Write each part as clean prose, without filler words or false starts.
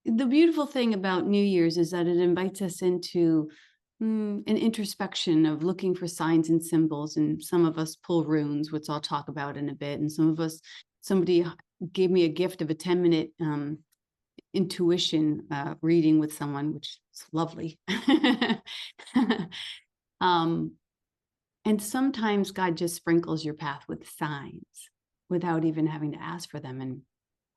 the beautiful thing about New Year's is that it invites us into an introspection of looking for signs and symbols. And some of us pull runes, which I'll talk about in a bit. And some of us, somebody gave me a gift of a 10-minute intuition reading with someone, which is lovely. um, and sometimes God just sprinkles your path with signs without even having to ask for them. And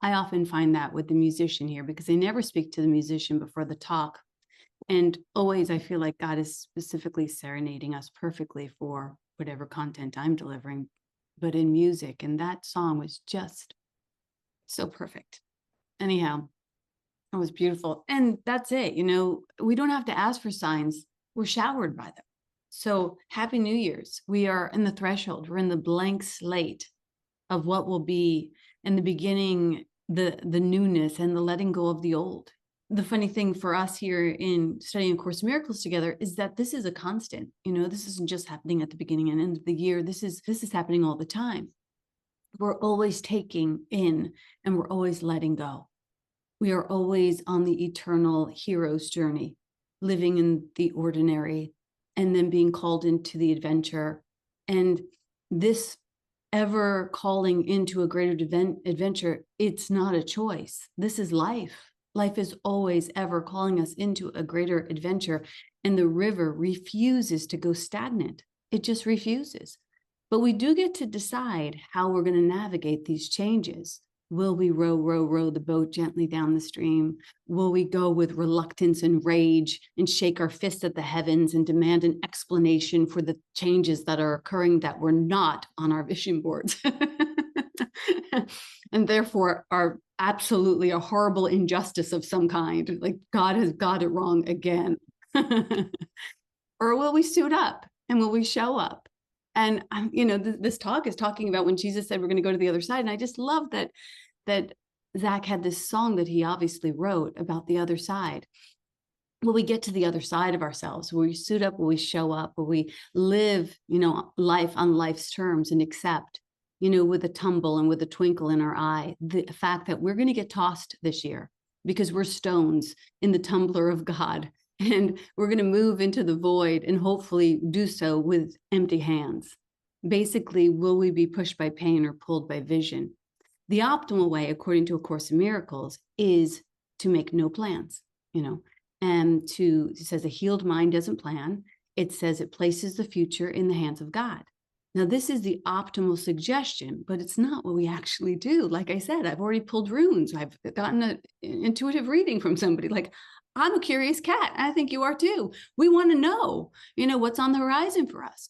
I often find that with the musician here, because I never speak to the musician before the talk. And always I feel like God is specifically serenading us perfectly for whatever content I'm delivering, but in music. And that song was just so perfect. Anyhow, it was beautiful. And that's it. We don't have to ask for signs. We're showered by them. So happy New Year's. We are in the threshold. We're in the blank slate of what will be in the beginning, the newness and the letting go of the old. The funny thing for us here in studying Course in Miracles together is that this is a constant. This isn't just happening at the beginning and end of the year. This is happening all the time. We're always taking in and we're always letting go. We are always on the eternal hero's journey, living in the ordinary and then being called into the adventure. And this ever calling into a greater adventure, it's not a choice. This is life. Life is always ever calling us into a greater adventure. And the river refuses to go stagnant. It just refuses. But we do get to decide how we're going to navigate these changes. Will we row the boat gently down the stream? Will we go with reluctance and rage and shake our fists at the heavens and demand an explanation for the changes that are occurring that were not on our vision boards and therefore are absolutely a horrible injustice of some kind, like God has got it wrong again? Or will we suit up and will we show up? And this talk is talking about when Jesus said we're going to go to the other side. And I just love that Zach had this song that he obviously wrote about the other side. Will we get to the other side of ourselves? Will we suit up? Will we show up? Will we live, life on life's terms and accept, with a tumble and with a twinkle in our eye, the fact that we're going to get tossed this year because we're stones in the tumbler of God. And we're going to move into the void and hopefully do so with empty hands. Basically, will we be pushed by pain or pulled by vision? The optimal way, according to A Course in Miracles, is to make no plans, and it says a healed mind doesn't plan. It says it places the future in the hands of God. Now, this is the optimal suggestion, but it's not what we actually do. Like I said, I've already pulled runes. I've gotten an intuitive reading from somebody. Like, I'm a curious cat. I think you are too. We want to know, what's on the horizon for us.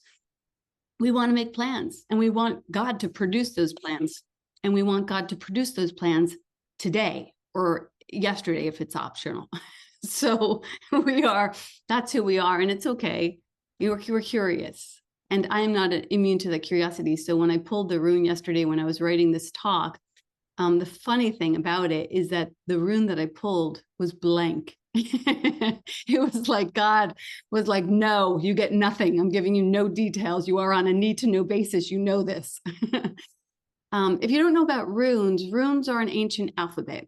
We want to make plans and we want God to produce those plans. And we want God to produce those plans today or yesterday if it's optional. So that's who we are. And it's okay. We're curious. And I am not immune to that curiosity. So when I pulled the rune yesterday, when I was writing this talk, the funny thing about it is that the rune that I pulled was blank. It was like God was like, no, you get nothing. I'm giving you no details. You are on a need to know basis. You know this. If you don't know about runes are an ancient alphabet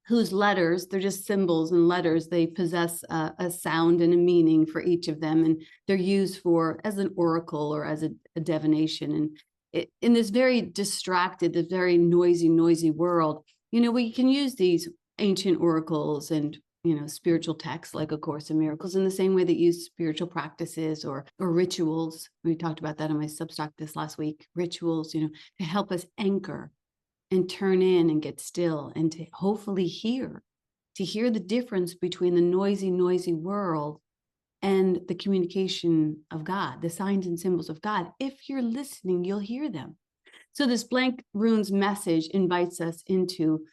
whose letters, they're just symbols and letters. They possess a sound and a meaning for each of them. And they're used as an oracle or as a divination. And in this very distracted, this very noisy world, we can use these ancient oracles and spiritual texts like A Course in Miracles in the same way that use spiritual practices or rituals. We talked about that on my Substack this last week. Rituals, to help us anchor and turn in and get still and to hopefully hear the difference between the noisy world and the communication of God, the signs and symbols of God. If you're listening, you'll hear them. So this blank runes message invites us into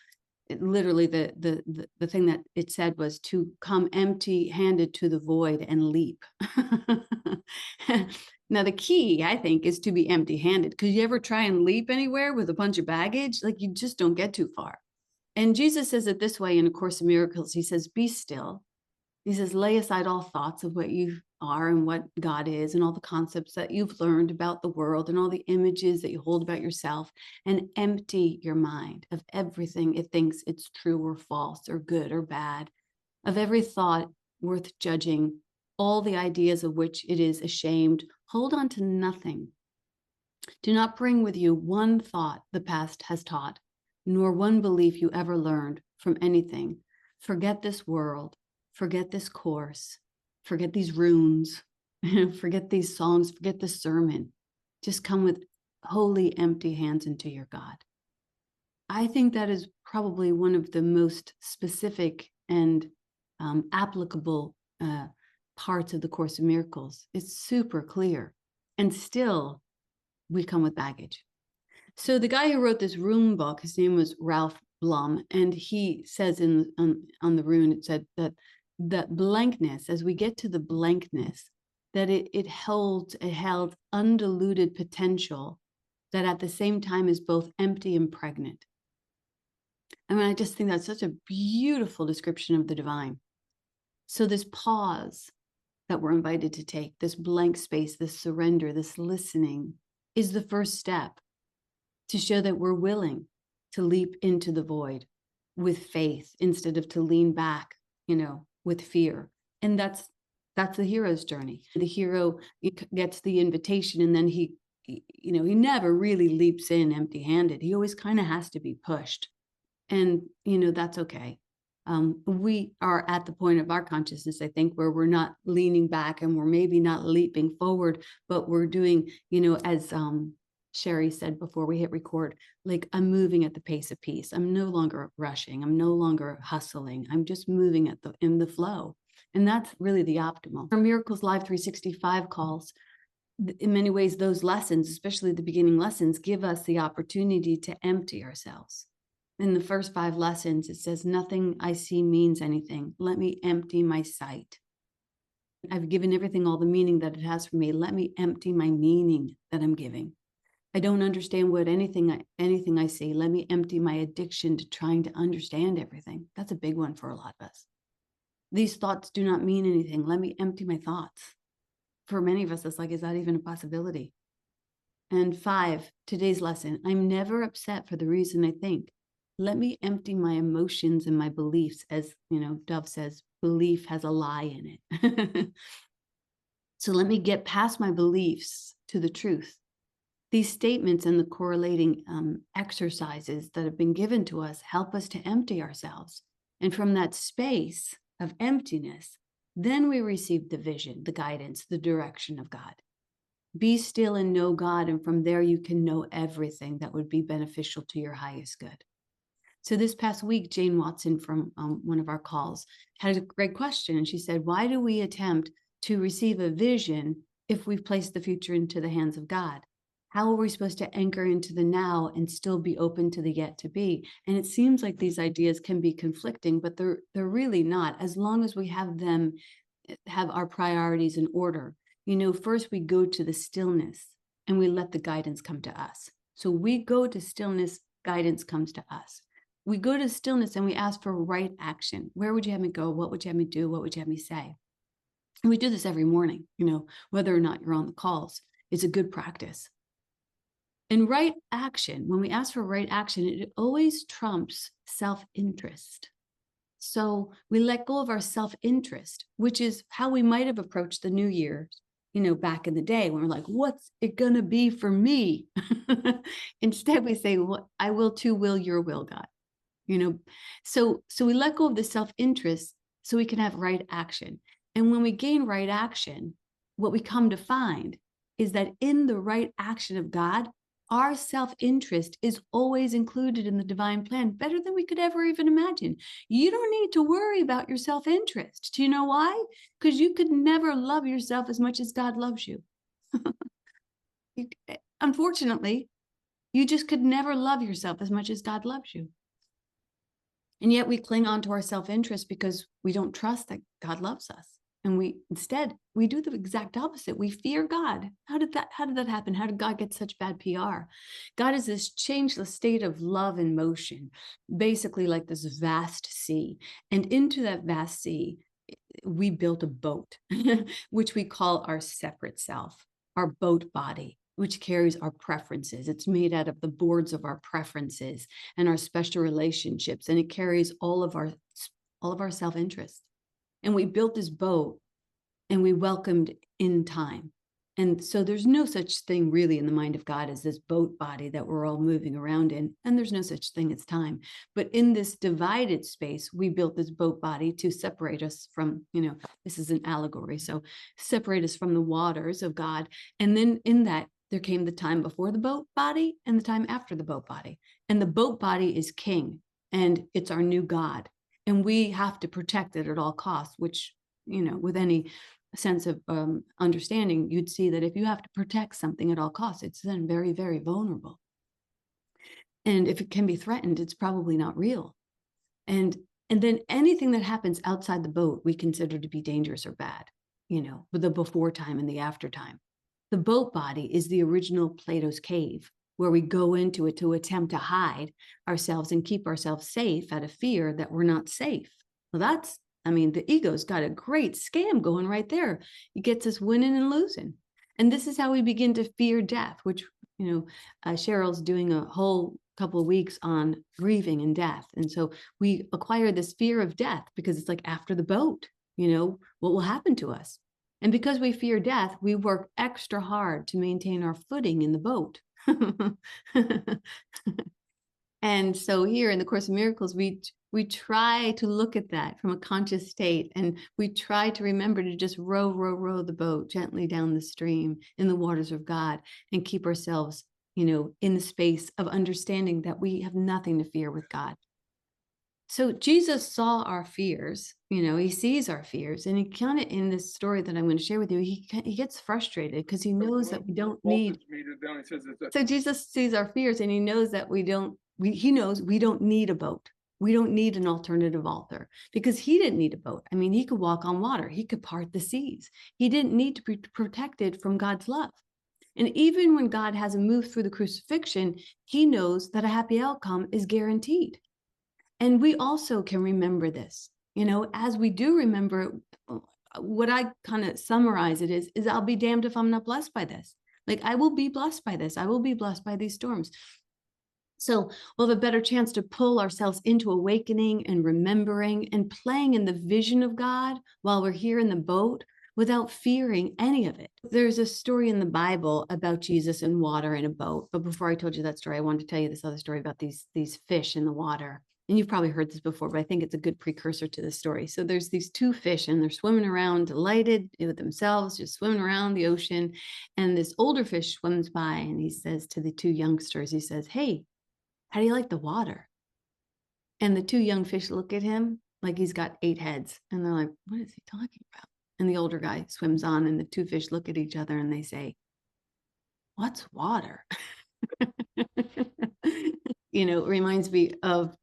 literally the thing that it said was to come empty-handed to the void and leap. Now, the key, I think, is to be empty-handed, because you ever try and leap anywhere with a bunch of baggage, like you just don't get too far. And Jesus says it this way in A Course in Miracles. He says, be still, He says, lay aside all thoughts of what you are and what God is and all the concepts that you've learned about the world and all the images that you hold about yourself, and empty your mind of everything it thinks it's true or false or good or bad, of every thought worth judging, all the ideas of which it is ashamed. Hold on to nothing. Do not bring with you one thought the past has taught, nor one belief you ever learned from anything. Forget this world, forget this course, forget these runes, forget these songs, forget the sermon. Just come with wholly empty hands into your God. I think that is probably one of the most specific and applicable parts of the Course of Miracles. It's super clear, and still we come with baggage. So the guy who wrote this rune book, his name was Ralph Blum, and he says on the rune, it said that blankness, as we get to the blankness, that it held undiluted potential that at the same time is both empty and pregnant. I mean, I just think that's such a beautiful description of the divine. So this pause that we're invited to take, this blank space, this surrender, this listening, is the first step to show that we're willing to leap into the void with faith instead of to lean back, with fear. And that's the hero's journey. The hero gets the invitation, and then he never really leaps in empty-handed. He always kind of has to be pushed. And, that's okay. We are at the point of our consciousness, I think, where we're not leaning back and we're maybe not leaping forward, but we're doing, as Sherry said before we hit record, like, I'm moving at the pace of peace. I'm no longer rushing. I'm no longer hustling. I'm just moving in the flow. And that's really the optimal. Our Miracles Live 365 calls, in many ways, those lessons, especially the beginning lessons, give us the opportunity to empty ourselves. In the first 5 lessons, it says, nothing I see means anything. Let me empty my sight. I've given everything all the meaning that it has for me. Let me empty my meaning that I'm giving. I don't understand what anything I see. Let me empty my addiction to trying to understand everything. That's a big one for a lot of us. These thoughts do not mean anything. Let me empty my thoughts. For many of us, it's like, is that even a possibility? And 5, today's lesson, I'm never upset for the reason I think. Let me empty my emotions and my beliefs. As Dove says, belief has a lie in it. So let me get past my beliefs to the truth. These statements and the correlating exercises that have been given to us help us to empty ourselves. And from that space of emptiness, then we receive the vision, the guidance, the direction of God. Be still and know God, and from there you can know everything that would be beneficial to your highest good. So this past week, Jane Watson from one of our calls had a great question. And she said, why do we attempt to receive a vision if we've placed the future into the hands of God? How are we supposed to anchor into the now and still be open to the yet to be? And it seems like these ideas can be conflicting, but they're really not, as long as we have our priorities in order. First we go to the stillness and we let the guidance come to us. So we go to stillness, guidance comes to us. We go to stillness and we ask for right action. Where would you have me go? What would you have me do? What would you have me say? And we do this every morning, whether or not you're on the calls. It's a good practice. And right action, when we ask for right action, it always trumps self-interest. So we let go of our self-interest, which is how we might have approached the new year, back in the day, when we're like, what's it going to be for me? Instead, we say, well, I will too, will your will, God. So we let go of the self-interest so we can have right action. And when we gain right action, what we come to find is that in the right action of God, our self-interest is always included in the divine plan, better than we could ever even imagine. You don't need to worry about your self-interest. Do you know why? Because you could never love yourself as much as God loves you. Unfortunately, you just could never love yourself as much as God loves you. And yet we cling on to our self-interest because we don't trust that God loves us. And we do the exact opposite. We fear God. How did that happen? How did God get such bad PR? God is this changeless state of love and motion, basically like this vast sea. And into that vast sea, we built a boat, which we call our separate self, our boat body, which carries our preferences. It's made out of the boards of our preferences and our special relationships, and it carries all of our self-interest. And we built this boat and we welcomed in time. And so there's no such thing really in the mind of God as this boat body that we're all moving around in. And there's no such thing as time. But in this divided space, we built this boat body to separate us from, this is an allegory. So separate us from the waters of God. And then in that, there came the time before the boat body and the time after the boat body. And the boat body is king, and it's our new God. And we have to protect it at all costs, which, with any sense of understanding, you'd see that if you have to protect something at all costs, it's then very, very vulnerable. And if it can be threatened, it's probably not real. And then anything that happens outside the boat, we consider to be dangerous or bad, with the before time and the after time. The boat body is the original Plato's cave, where we go into it to attempt to hide ourselves and keep ourselves safe out of fear that we're not safe. Well, the ego's got a great scam going right there. It gets us winning and losing. And this is how we begin to fear death, which, Cheryl's doing a whole couple of weeks on grieving and death. And so we acquire this fear of death because it's like after the boat, what will happen to us? And because we fear death, we work extra hard to maintain our footing in the boat. And so here in the Course in Miracles, we try to look at that from a conscious state, and we try to remember to just row the boat gently down the stream in the waters of God, and keep ourselves, in the space of understanding that we have nothing to fear with God. So Jesus saw our fears, he sees our fears, and he kind of, in this story that I'm going to share with you, he gets frustrated because he knows that we don't need. So Jesus sees our fears, and he knows that he knows we don't need a boat. We don't need an alternative author, because he didn't need a boat. He could walk on water. He could part the seas. He didn't need to be protected from God's love. And even when God has him move through the crucifixion, he knows that a happy outcome is guaranteed. And we also can remember this, as we do remember, what I kind of summarize it is I'll be damned if I'm not blessed by this. Like, I will be blessed by this. I will be blessed by these storms. So we'll have a better chance to pull ourselves into awakening and remembering and playing in the vision of God while we're here in the boat without fearing any of it. There's a story in the Bible about Jesus and water in a boat. But before I told you that story, I wanted to tell you this other story about these fish in the water. And you've probably heard this before, but I think it's a good precursor to the story. So there's these two fish, and they're swimming around, delighted with themselves, just swimming around the ocean. And this older fish swims by, and he says to the two youngsters, he says, "Hey, how do you like the water?" And the two young fish look at him like he's got 8 heads. And they're like, "What is he talking about?" And the older guy swims on, and the two fish look at each other and they say, "What's water?" It reminds me of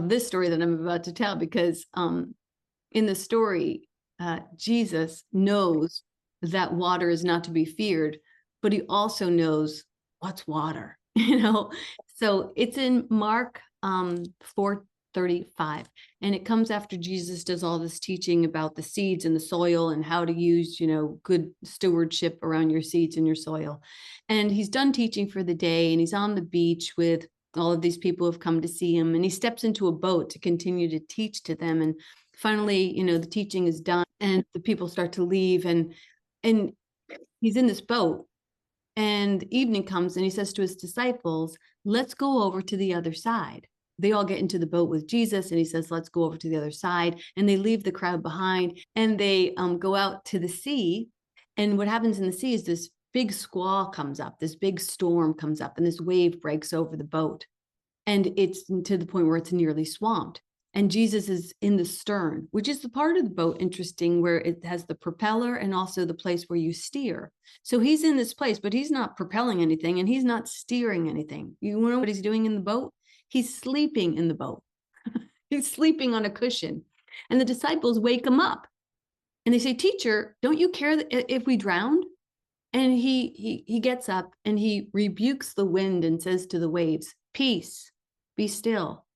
this story that I'm about to tell, because in the story, Jesus knows that water is not to be feared, but he also knows what's water, So it's in Mark 4:35, and it comes after Jesus does all this teaching about the seeds and the soil and how to use, good stewardship around your seeds and your soil. And he's done teaching for the day, and he's on the beach with all of these people who have come to see him, and he steps into a boat to continue to teach to them. And finally, the teaching is done, and the people start to leave, and he's in this boat, and evening comes, and he says to his disciples, "Let's go over to the other side." They all get into the boat with Jesus, and he says, "Let's go over to the other side." And they leave the crowd behind, and they go out to the sea. And what happens in the sea is this big squall comes up, this big storm comes up, and this wave breaks over the boat. And it's to the point where it's nearly swamped. And Jesus is in the stern, which is the part of the boat, interesting, where it has the propeller and also the place where you steer. So he's in this place, but he's not propelling anything, and he's not steering anything. You know what he's doing in the boat? He's sleeping in the boat. He's sleeping on a cushion. And the disciples wake him up, and they say, "Teacher, don't you care if we drowned?" And he gets up, and he rebukes the wind and says to the waves, "Peace, be still."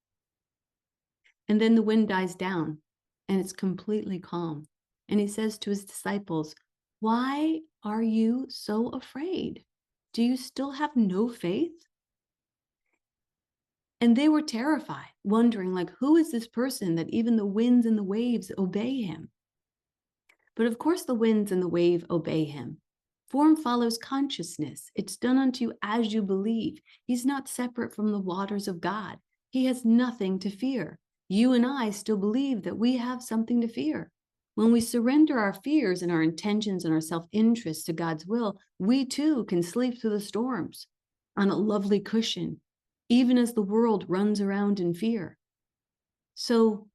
And then the wind dies down, and it's completely calm. And he says to his disciples, "Why are you so afraid? Do you still have no faith?" And they were terrified, wondering, like, who is this person that even the winds and the waves obey him? But of course, the winds and the wave obey him. Form follows consciousness. It's done unto you as you believe. He's not separate from the waters of God. He has nothing to fear. You and I still believe that we have something to fear. When we surrender our fears and our intentions and our self-interest to God's will, we too can sleep through the storms on a lovely cushion, even as the world runs around in fear. So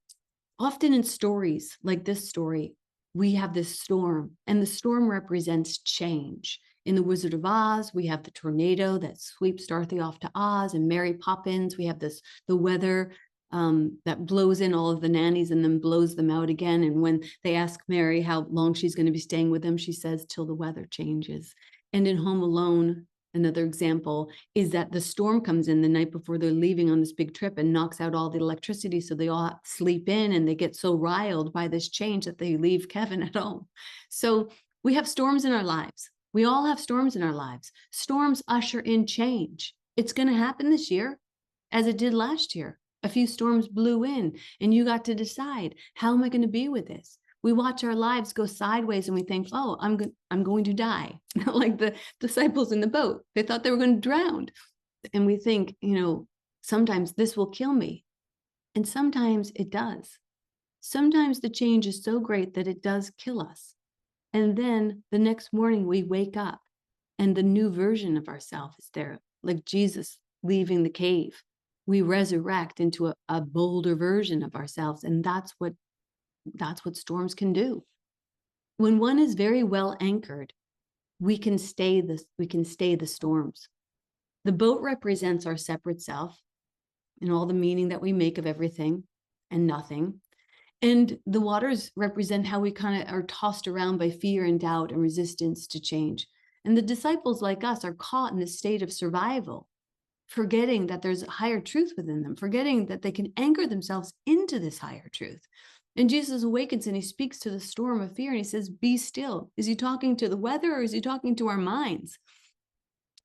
often in stories like this story, we have this storm, and the storm represents change. In The Wizard of Oz, we have the tornado that sweeps Dorothy off to Oz, and Mary Poppins, we have the weather that blows in all of the nannies and then blows them out again. And when they ask Mary how long she's going to be staying with them, she says, till the weather changes. And in Home Alone, another example is that the storm comes in the night before they're leaving on this big trip and knocks out all the electricity. So they all sleep in and they get so riled by this change that they leave Kevin at home. So we have storms in our lives. We all have storms in our lives. Storms usher in change. It's going to happen this year as it did last year. A few storms blew in and you got to decide, how am I going to be with this? We watch our lives go sideways and we think, oh, I'm going to die. Like the disciples in the boat, they thought they were going to drown. And we think, sometimes this will kill me. And sometimes it does. Sometimes the change is so great that it does kill us. And then the next morning we wake up and the new version of ourselves is there, like Jesus leaving the cave. We resurrect into a bolder version of ourselves. And that's what storms can do. When one is very well anchored, we can stay the storms. The boat represents our separate self and all the meaning that we make of everything and nothing. And the waters represent how we kind of are tossed around by fear and doubt and resistance to change. And the disciples, like us, are caught in this state of survival, forgetting that there's a higher truth within them, forgetting that they can anchor themselves into this higher truth. And Jesus awakens and he speaks to the storm of fear and he says, be still. Is he talking to the weather or is he talking to our minds?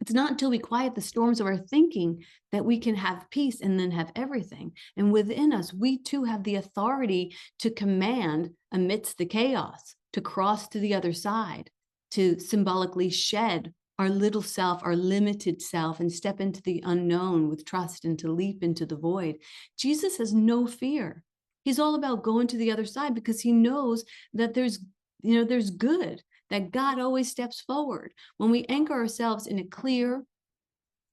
It's not until we quiet the storms of our thinking that we can have peace and then have everything. And within us, we too have the authority to command amidst the chaos, to cross to the other side, to symbolically shed our little self, our limited self, and step into the unknown with trust and to leap into the void. Jesus has no fear. He's all about going to the other side because he knows that there's good, that God always steps forward. When we anchor ourselves in a clear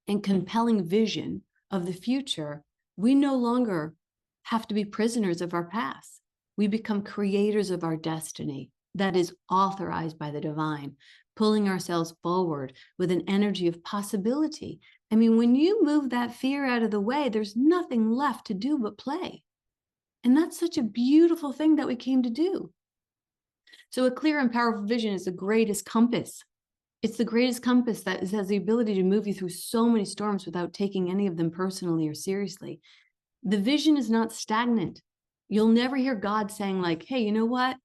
and compelling vision of the future, we no longer have to be prisoners of our past. We become creators of our destiny that is authorized by the divine, pulling ourselves forward with an energy of possibility. I mean, when you move that fear out of the way, there's nothing left to do but play. And that's such a beautiful thing that we came to do. So a clear and powerful vision is the greatest compass. It's the greatest compass that has the ability to move you through so many storms without taking any of them personally or seriously. The vision is not stagnant. You'll never hear God saying like, hey, you know what,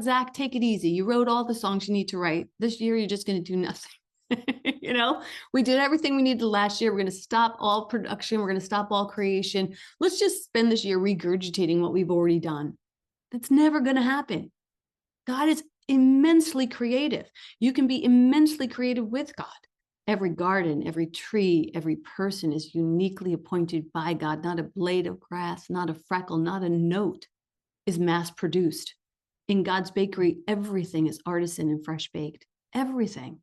Zach, take it easy. You wrote all the songs you need to write. This year, you're just going to do nothing. We did everything we needed last year. We're going to stop all production. We're going to stop all creation. Let's just spend this year regurgitating what we've already done. That's never going to happen. God is immensely creative. You can be immensely creative with God. Every garden, every tree, every person is uniquely appointed by God. Not a blade of grass, not a freckle, not a note is mass produced. In God's bakery, everything is artisan and fresh baked. Everything.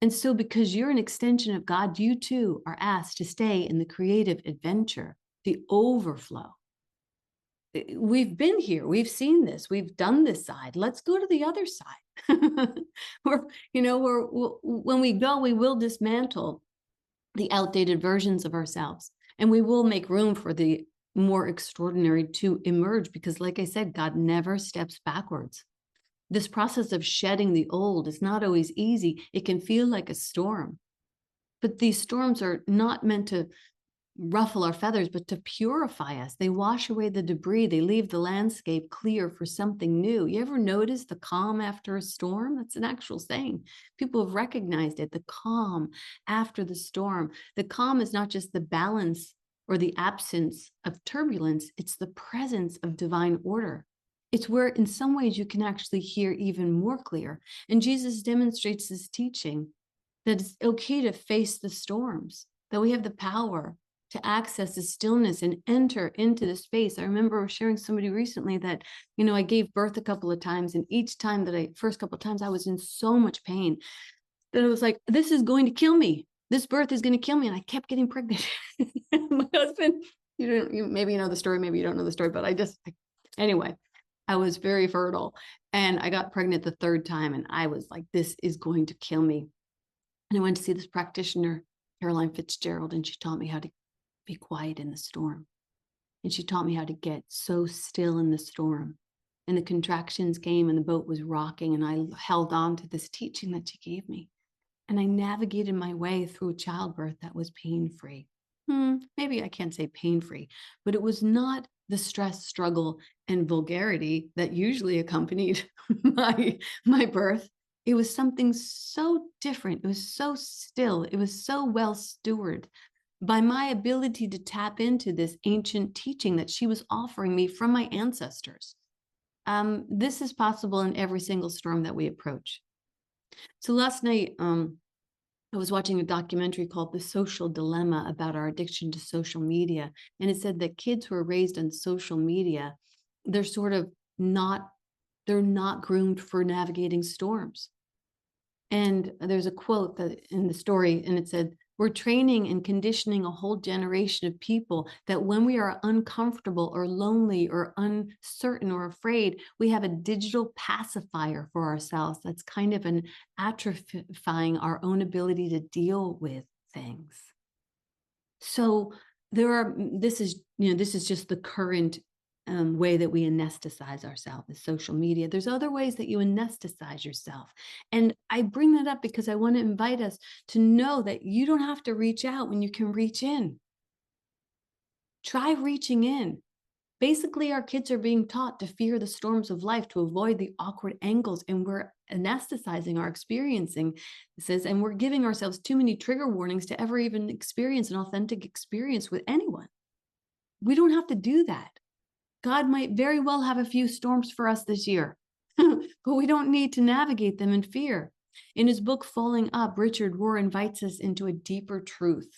And so because you're an extension of God, you too are asked to stay in the creative adventure, the overflow. We've been here. We've seen this. We've done this side. Let's go to the other side. When we go, we will dismantle the outdated versions of ourselves, and we will make room for the more extraordinary to emerge because, like I said, God never steps backwards. This process of shedding the old is not always easy. It can feel like a storm, but these storms are not meant to ruffle our feathers, but to purify us. They wash away the debris. They leave the landscape clear for something new. You ever notice the calm after a storm? That's an actual saying. People have recognized it, the calm after the storm. The calm is not just the balance or the absence of turbulence, it's the presence of divine order. It's where, in some ways, you can actually hear even more clear. And Jesus demonstrates this teaching that it's okay to face the storms, that we have the power to access the stillness and enter into the space. I remember sharing somebody recently that, I gave birth a couple of times, and each time first couple of times, I was in so much pain that I was like, this is going to kill me. This birth is going to kill me. And I kept getting pregnant. My husband, maybe you know the story, maybe you don't know the story, but anyway, I was very fertile and I got pregnant the third time. And I was like, this is going to kill me. And I went to see this practitioner, Caroline Fitzgerald, and she taught me how to be quiet in the storm. And she taught me how to get so still in the storm. And the contractions came and the boat was rocking, and I held on to this teaching that she gave me. And I navigated my way through childbirth that was pain-free. Maybe I can't say pain-free, but it was not the stress, struggle, and vulgarity that usually accompanied my birth. It was something so different. It was so still. It was so well stewarded by my ability to tap into this ancient teaching that she was offering me from my ancestors. This is possible in every single storm that we approach. So last night, I was watching a documentary called The Social Dilemma about our addiction to social media. And it said that kids who are raised on social media, they're not groomed for navigating storms. And there's a quote that in the story, and it said, we're training and conditioning a whole generation of people that when we are uncomfortable or lonely or uncertain or afraid, we have a digital pacifier for ourselves that's kind of an atrophying our own ability to deal with things. So this is just the current way that we anesthetize ourselves is social media. There's other ways that you anesthetize yourself. And I bring that up because I want to invite us to know that you don't have to reach out when you can reach in. Try reaching in. Basically, our kids are being taught to fear the storms of life, to avoid the awkward angles, and we're anesthetizing our experiencing this, and we're giving ourselves too many trigger warnings to ever even experience an authentic experience with anyone. We don't have to do that. God might very well have a few storms for us this year, but we don't need to navigate them in fear. In his book, Falling Up, Richard Rohr invites us into a deeper truth.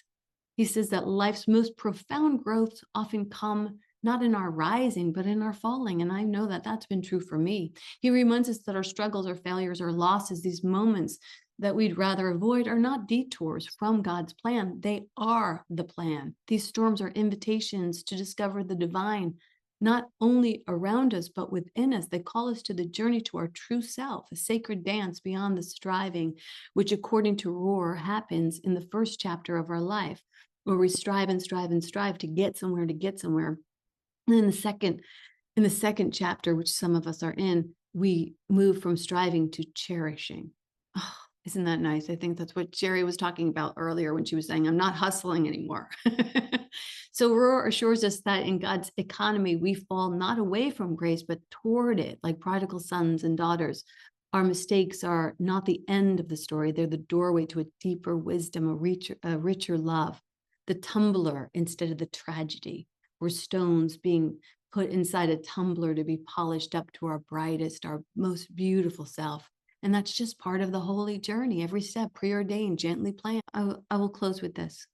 He says that life's most profound growths often come not in our rising, but in our falling. And I know that that's been true for me. He reminds us that our struggles, our failures, our losses, these moments that we'd rather avoid are not detours from God's plan. They are the plan. These storms are invitations to discover the divine, not only around us, but within us. They call us to the journey to our true self, a sacred dance beyond the striving, which according to Rohr happens in the first chapter of our life, where we strive and strive and strive to get somewhere, And in the second chapter, which some of us are in, we move from striving to cherishing. Oh, isn't that nice? I think that's what Jerry was talking about earlier when she was saying, I'm not hustling anymore. So Rohr assures us that in God's economy, we fall not away from grace, but toward it, like prodigal sons and daughters. Our mistakes are not the end of the story. They're the doorway to a deeper wisdom, a richer love, the tumbler instead of the tragedy. We're stones being put inside a tumbler to be polished up to our brightest, our most beautiful self. And that's just part of the holy journey. Every step preordained, gently planned. I will close with this.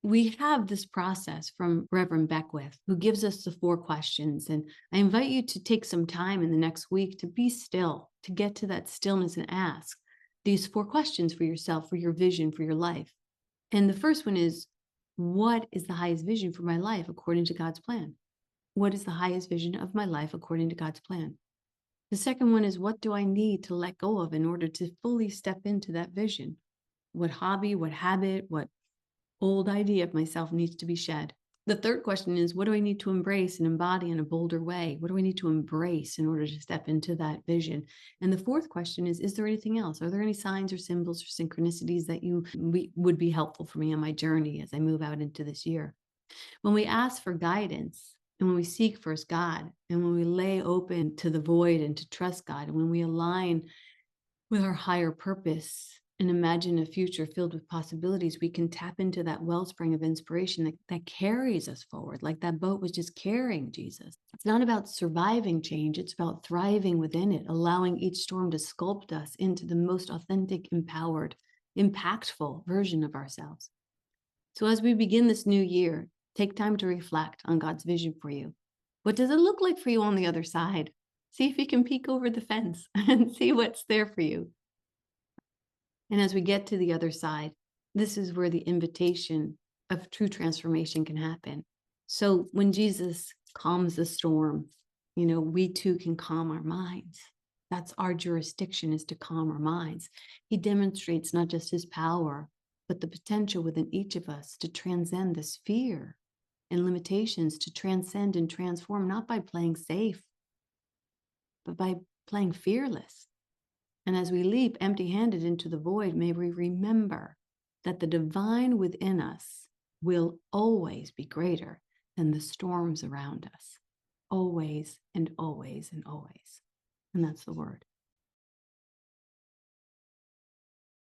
We have this process from Reverend Beckwith, who gives us the 4 questions. And I invite you to take some time in the next week to be still, to get to that stillness and ask these 4 questions for yourself, for your vision, for your life. And the first one is, what is the highest vision for my life according to God's plan? What is the highest vision of my life according to God's plan? The second one is, what do I need to let go of in order to fully step into that vision? What hobby, what habit, what old idea of myself needs to be shed? The third question is, what do I need to embrace and embody in a bolder way? What do I need to embrace in order to step into that vision? And the fourth question is there anything else? Are there any signs or symbols or synchronicities that would be helpful for me on my journey as I move out into this year? When we ask for guidance and when we seek first God and when we lay open to the void and to trust God, and when we align with our higher purpose and imagine a future filled with possibilities, we can tap into that wellspring of inspiration that carries us forward, like that boat was just carrying Jesus. It's not about surviving change, it's about thriving within it, allowing each storm to sculpt us into the most authentic, empowered, impactful version of ourselves. So as we begin this new year, take time to reflect on God's vision for you. What does it look like for you on the other side? See if you can peek over the fence and see what's there for you. And as we get to the other side, this is where the invitation of true transformation can happen. So when Jesus calms the storm, we too can calm our minds. That's our jurisdiction, is to calm our minds. He demonstrates not just his power, but the potential within each of us to transcend this fear and limitations, to transcend and transform, not by playing safe, but by playing fearless. And as we leap empty-handed into the void, may we remember that the divine within us will always be greater than the storms around us. Always and always and always. And that's the word.